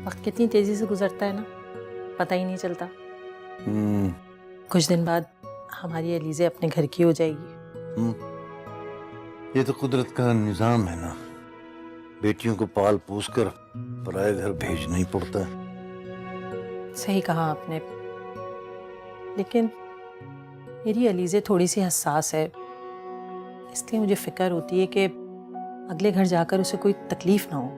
वक्त कितनी तेजी से गुजरता है ना, पता ही नहीं चलता। कुछ दिन बाद हमारी एलिज़े अपने घर की हो जाएगी। ये तो कुदरत का निजाम है ना, बेटियों को पाल पोस कर पराए घर भेजना ही पड़ता है। सही कहा आपने, लेकिन मेरी एलिज़े थोड़ी सी हसास है, इसलिए मुझे फिक्र होती है कि अगले घर जाकर उसे कोई तकलीफ ना हो।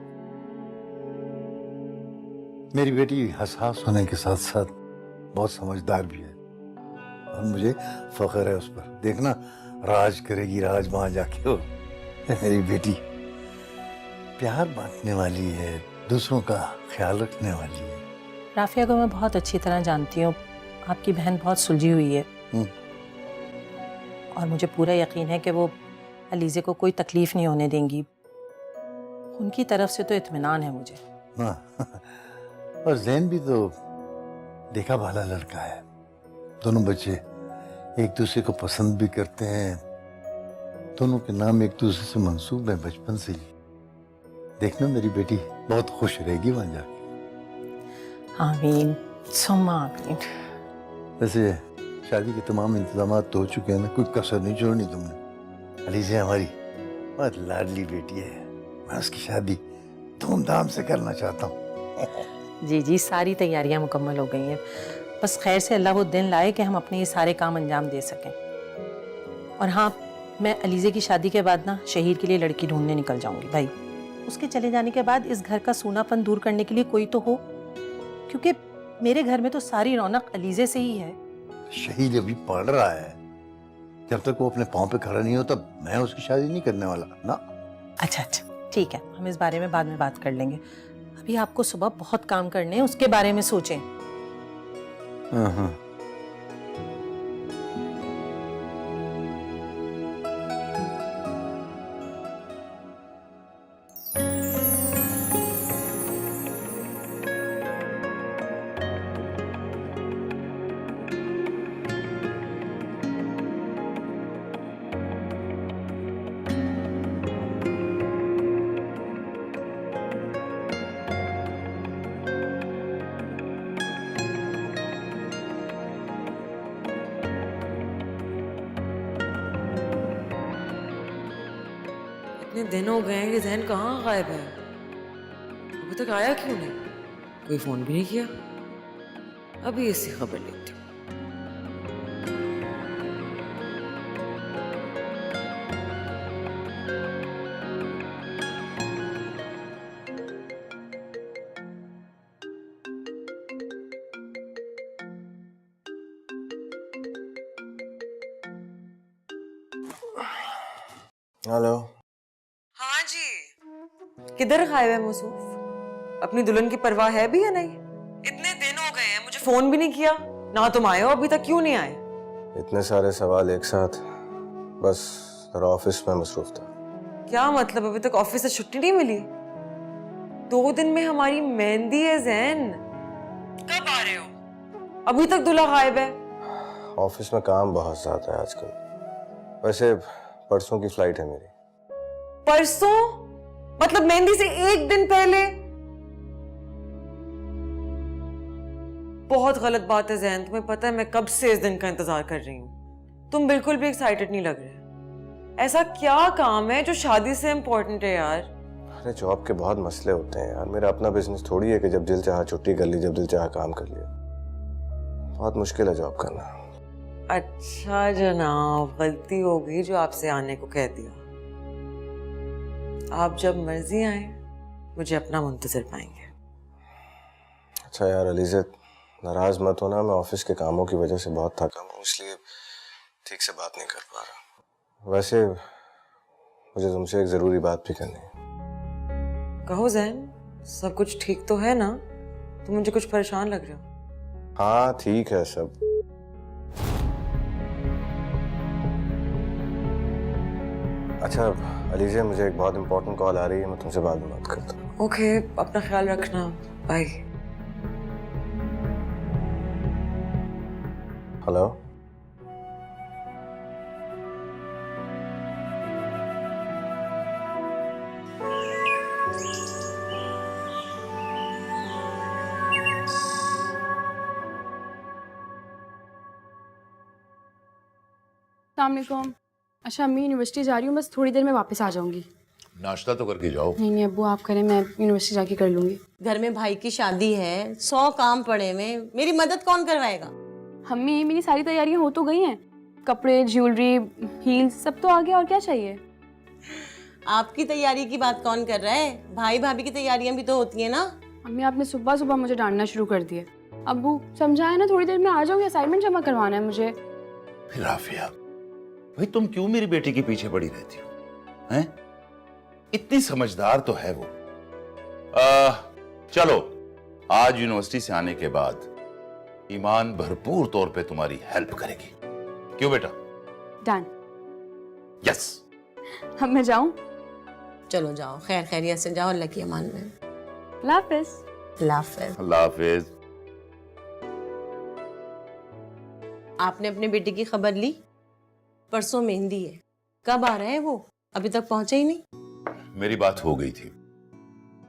मेरी बेटी हसास होने के साथ साथ बहुत समझदार भी है और मुझे फख्र है उस पर। देखना, राज करेगी राज वहां जाके वो। मेरी बेटी प्यार बांटने वाली है, दूसरों का ख्याल रखने वाली है। राफिया को मैं बहुत अच्छी तरह जानती हूँ, आपकी बहन बहुत सुलझी हुई है और मुझे पूरा यकीन है कि वो अलीज़े को कोई तकलीफ नहीं होने देंगी। उनकी तरफ से तो इत्मीनान है मुझे। हाँ, और जैन भी तो देखा भाला लड़का है। दोनों बच्चे एक दूसरे को पसंद भी करते हैं, दोनों के नाम एक दूसरे से मंसूब है बचपन से ही। देखना, मेरी बेटी बहुत खुश रहेगी वहां जाके। आमीन सुम्मा आमीन। वैसे शादी के तमाम इंतजाम तो हो चुके हैं ना, कोई कसर नहीं छोड़नी तुमने। अलीज़े हमारी बहुत लाडली बेटी है, मैं उसकी शादी धूमधाम से करना चाहता हूँ। जी जी, सारी तैयारियां मुकम्मल हो गई हैं, बस खैर से अल्लाह वो दिन लाए कि हम अपने ये सारे काम अंजाम दे सकें। और हाँ, मैं अलीज़े की शादी के बाद ना शहीर के लिए लड़की ढूंढने निकल जाऊंगी भाई। उसके चले जाने के बाद इस घर का सूनापन दूर करने के लिए कोई तो हो, क्योंकि मेरे घर में तो सारी रौनक अलीज़े से ही है। शहीद अभी पढ़ रहा है, जब तक वो अपने पाँव पे खड़ा नहीं होता मैं उसकी शादी नहीं करने वाला ना। अच्छा अच्छा, ठीक है, हम इस बारे में बाद में बात कर लेंगे। अभी आपको सुबह बहुत काम करने हैं, उसके बारे में सोचें। हाँ। इतने दिन हो गए हैं कि जहन कहाँ गायब है, अभी तक आया क्यों नहीं? कोई फोन भी नहीं किया। अभी इससे खबर लेती हूँ। हेलो। हाँ जी, किधर गायब है मसूफ? अपनी दुल्हन की परवाह है भी या नहीं? इतने दिन हो गए हैं, मुझे फोन भी नहीं किया, ना तुम आए हो, अभी तक क्यों नहीं आए? इतने सारे सवाल एक साथ, बस जरा ऑफिस में मसरूफ था। क्या मतलब, अभी तक ऑफिस से छुट्टी नहीं मिली? 2 दिन में हमारी मेहंदी है जैन, कब आ रहे हो? अभी तक दूल्हा गायब है। ऑफिस में काम बहुत ज्यादा है आजकल। वैसे परसों की फ्लाइट है मेरी। परसों? मतलब मेहंदी से 1 दिन पहले? बहुत गलत बात है जैन, तुम्हें पता है मैं कब से इस दिन का इंतजार कर रही हूँ। तुम बिल्कुल भी एक्साइटेड नहीं लग रहे। ऐसा क्या काम है जो शादी से इम्पोर्टेंट है यार? अरे जॉब के बहुत मसले होते हैं यार, मेरा अपना बिजनेस थोड़ी है कि जब दिल चाहा छुट्टी कर ली, जब दिल चाहा काम कर लिया। बहुत मुश्किल है जॉब करना। अच्छा जनाब, गलती हो गई जो आपसे आने को कह दिया। आप जब मर्जी आए, मुझे अपना मुंतजर पाएंगे। अच्छा यार अलीज़े, नाराज मत होना, मैं ऑफिस के कामों की वजह से बहुत थका हूँ, इसलिए ठीक से बात नहीं कर पा रहा। वैसे मुझे तुमसे एक जरूरी बात भी करनी है। कहो जैन, सब कुछ ठीक तो है ना? तुम मुझे कुछ परेशान लग रहे हो। हाँ ठीक है सब। अच्छा अलीज़े, मुझे एक बहुत इंपॉर्टेंट कॉल आ रही है, मैं तुमसे बाद में बात करता हूँ। ओके, अपना ख्याल रखना, बाय। हेलो। अस्सलाम वालेकुम। अच्छा अम्मी यूनिवर्सिटी जा रही हूँ, बस थोड़ी देर में वापस आ जाऊंगी। नाश्ता तो करके जाओ। नहीं नहीं अब्बू आप करें, मैं यूनिवर्सिटी जाके कर लूंगी। घर में भाई की शादी है, 100 काम पड़े में, मेरी मदद कौन करवाएगा? अम्मी मेरी सारी तैयारियां हो तो गई हैं, कपड़े, ज्वेलरी, हील्स सब तो आ गया, और क्या चाहिए? आपकी तैयारी की बात कौन कर रहा है? भाई भाभी की तैयारियां भी तो होती है ना। अम्मी आपने सुबह सुबह मुझे डांटना शुरू कर दिया। अब्बू समझाया ना, थोड़ी देर में आ जाऊंगी, असाइनमेंट जमा करवाना है मुझे। फिर आफिया, भाई तुम क्यों मेरी बेटी के पीछे पड़ी रहती हो? हैं? इतनी समझदार तो है वो। चलो, आज यूनिवर्सिटी से आने के बाद ईमान भरपूर तौर पे तुम्हारी हेल्प करेगी। क्यों बेटा? डन। यस। अब मैं जाऊं? चलो जाओ, खैर खैरियत से जाओ, अल्लाह की अमान में। अल्लाह हाफिज। अल्लाह हाफिज। अल्लाह हाफिज। आपने अपने बेटे की खबर ली? परसों मेहंदी है, कब आ रहा है वो? अभी तक पहुंचे ही नहीं। मेरी बात हो गई थी,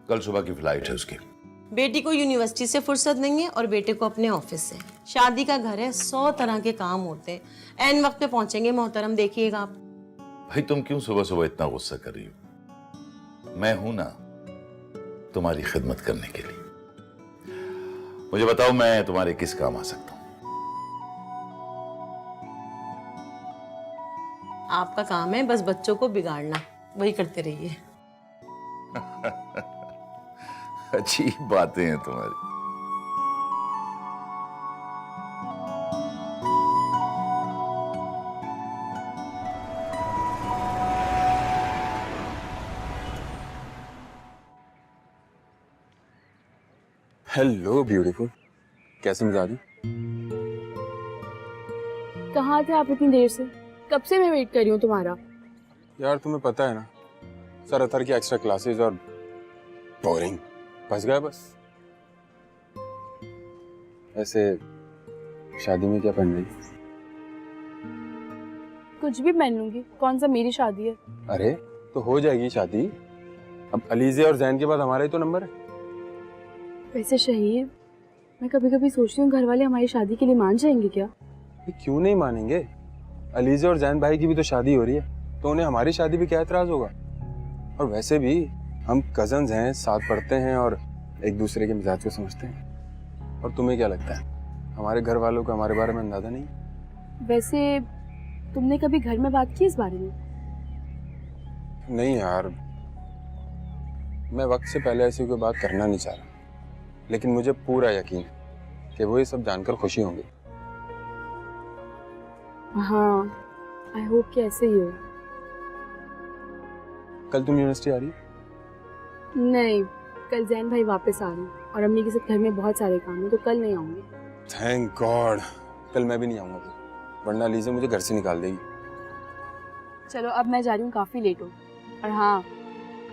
कल सुबह की फ्लाइट है उसकी। बेटी को यूनिवर्सिटी से फुर्सत नहीं है और बेटे को अपने ऑफिस से। शादी का घर है, 100 तरह के काम होते हैं, एन वक्त पे पहुंचेंगे मोहतरम, देखिएगा आप। भाई तुम क्यों सुबह सुबह इतना गुस्सा कर रही हो? मैं हूं ना तुम्हारी खिदमत करने के लिए। मुझे बताओ मैं तुम्हारे किस काम आ सकता हूं? आपका काम है बस बच्चों को बिगाड़ना, वही करते रहिए। अजीब बातें हैं तुम्हारी। हेलो ब्यूटीफुल, कैसे मिजाज? कहाँ थे आप इतनी देर से? कब से मैं वेट कर रही हूँ तुम्हारा। यार तुम्हें पता है ना, सरातर की एक्स्ट्रा क्लासेस और बोरिंग, फंस गया बस। ऐसे शादी में क्या पहन रही? कुछ भी पहन लूंगी, कौन सा मेरी शादी है। अरे तो हो जाएगी शादी, अब अलीजे और जैन के बाद हमारा ही तो नंबर है। वैसे शहीद, मैं कभी कभी सोचती हूँ घर वाले हमारी शादी के लिए मान जाएंगे क्या? ये क्यों नहीं मानेंगे? अलीजे और जैन भाई की भी तो शादी हो रही है, तो उन्हें हमारी शादी भी क्या एतराज होगा? और वैसे भी हम कजन्स हैं, साथ पढ़ते हैं और एक दूसरे के मिजाज को समझते हैं। और तुम्हें क्या लगता है, हमारे घर वालों को हमारे बारे में अंदाजा नहीं? वैसे तुमने कभी घर में बात की इस बारे में? नहीं यार, मैं वक्त से पहले ऐसी कोई बात करना नहीं चाह रहा, लेकिन मुझे पूरा यकीन है कि वो ये सब जानकर खुशी होंगे। हाँ, आई होप कि ऐसे ही हो। कल तुम यूनिवर्सिटी आ रही हो? नहीं, कल जैन भाई वापस आ रहे हैं और अम्मी के साथ घर में बहुत सारे काम हैं, तो कल नहीं आऊंगी। थैंक गॉड, कल मैं भी नहीं आऊंगा फिर, वरना लीजा मुझे घर से निकाल देगी। चलो अब मैं जा रही हूँ, काफी लेट हो। और हाँ,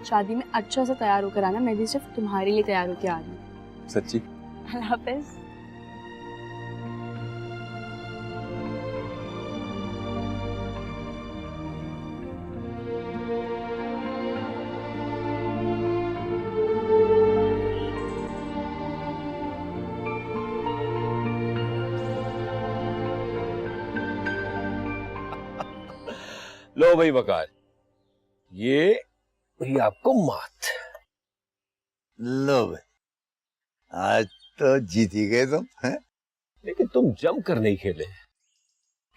शादी में अच्छा सा तैयार होकर आना, मैं भी सिर्फ तुम्हारे लिए तैयार होकर आ रही हूँ। सच्ची? अल्लाह हाफिज। लो भाई वकार, ये भाई आपको मात। लो भाई, आज तो जीत ही गए तुम हैं? लेकिन तुम जम कर नहीं खेले,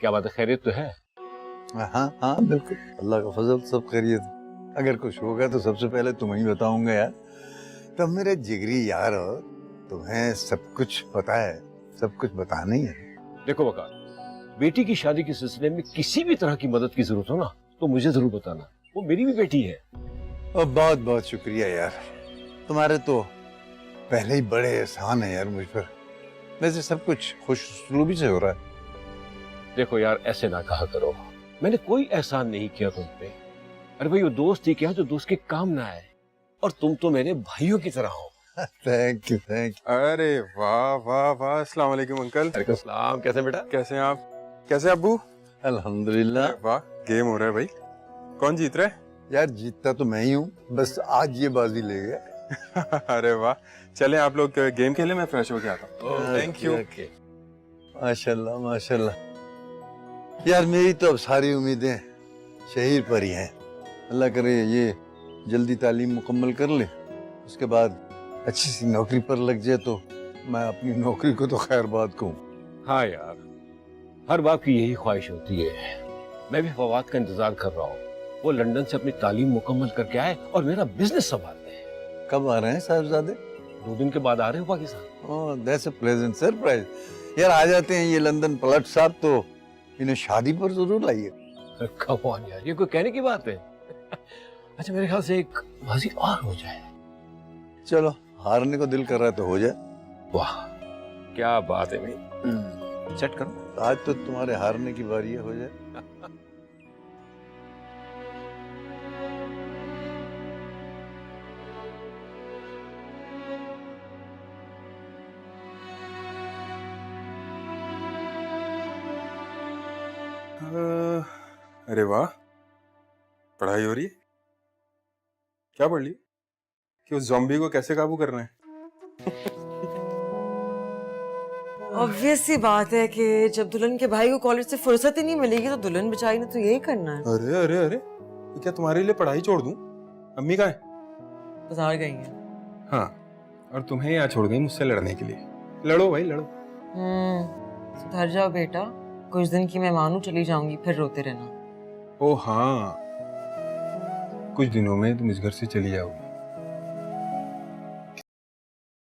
क्या बात है, खैरियत तो है? हाँ हाँ बिल्कुल, अल्लाह का फजल, सब खैरियत। अगर कुछ होगा तो सबसे पहले तुम्हें ही बताऊंगा यार। तुम मेरे जिगरी यार हो, तुम्हें सब कुछ पता है, सब कुछ बताना ही है। देखो वकार, बेटी की शादी के सिलसिले में किसी भी तरह की मदद की जरूरत हो ना, तो मुझे जरूर बताना, वो मेरी भी बेटी है। और बहुत बहुत शुक्रिया यार, तुम्हारे तो पहले ही बड़े एहसान है यार मुझ पर। वैसे सब कुछ खुशनुमी से हो रहा है। देखो यार, ऐसे ना कहा करो, मैंने कोई एहसान नहीं किया तुम पे। अरे भाई, वो दोस्त ही क्या जो दोस्त के काम ना आए, और तुम तो मेरे भाइयों की तरह हो। Thank you thank you. अरे वाह वाह वाह, अस्सलाम वालेकुम अंकल। वालेकुम सलाम, कैसे बेटा? कैसे हैं आप? कैसे अब्बू? अल्हम्दुलिल्लाह। वाह, गेम हो रहा है भाई। कौन जीत रहा है? यार जीतता तो मैं ही हूँ, बस आज ये बाजी ले गया। अरे वाह, चलें आप लोग गेम खेलें, मैं फ्रेश होके आता हूँ। Thank you. माशाल्लाह माशाल्लाह। यार मेरी तो अब सारी उम्मीदें शहीर पर ही हैं। अल्लाह करे ये जल्दी तालीम मुकम्मल कर ले, उसके बाद अच्छी सी नौकरी पर लग जाए तो मैं अपनी नौकरी को तो खैर बात कहूँ। हाँ यार, हर बाप की यही ख्वाहिश होती है। मैं भी फवाद का इंतजार कर रहा हूँ, वो लंदन से अपनी तालीम मुकम्मल करके आए और मेरा बिजनेस संभाल ले। कब आ रहे हैं साहबजादे? 2 दिन के बाद आ रहे हो Pakistan. Oh that's a pleasant surprise. यार आ जाते हैं ये लंदन पलट साहब तो इन्हें शादी पर जरूर लाइए। कम ऑन यार, ये कोई कहने की बात है? अच्छा मेरे ख्याल से एक बाजी और हो जाए। चलो हारने को दिल कर रहा है तो हो जाए। वाह क्या बात है भाई, सेट करो। आज तो तुम्हारे हारने की बारी है, हो जाए। अरे वाह, पढ़ाई हो रही है? क्या पढ़ ली? कि उस ज़ॉम्बी को कैसे काबू करना है? ऑब्वियस सी बात है कि जब दुल्हन के भाई को कॉलेज से फुर्सत ही नहीं मिलेगी तो दुल्हन बेचारी ने तो यही करना है। अरे अरे अरे, तो क्या तुम्हारे लिए पढ़ाई छोड़ दूं? अम्मी कहाँ है? बाजार गई है। हाँ, और तुम्हें यहाँ छोड़ गई मुझसे लड़ने के लिए। लड़ो भाई लड़ो। सुधर जाओ बेटा, कुछ दिन की मैं मानू चली जाऊंगी, फिर रोते रहना। ओ हाँ, कुछ दिनों में तुम इस घर से चली जाओगी।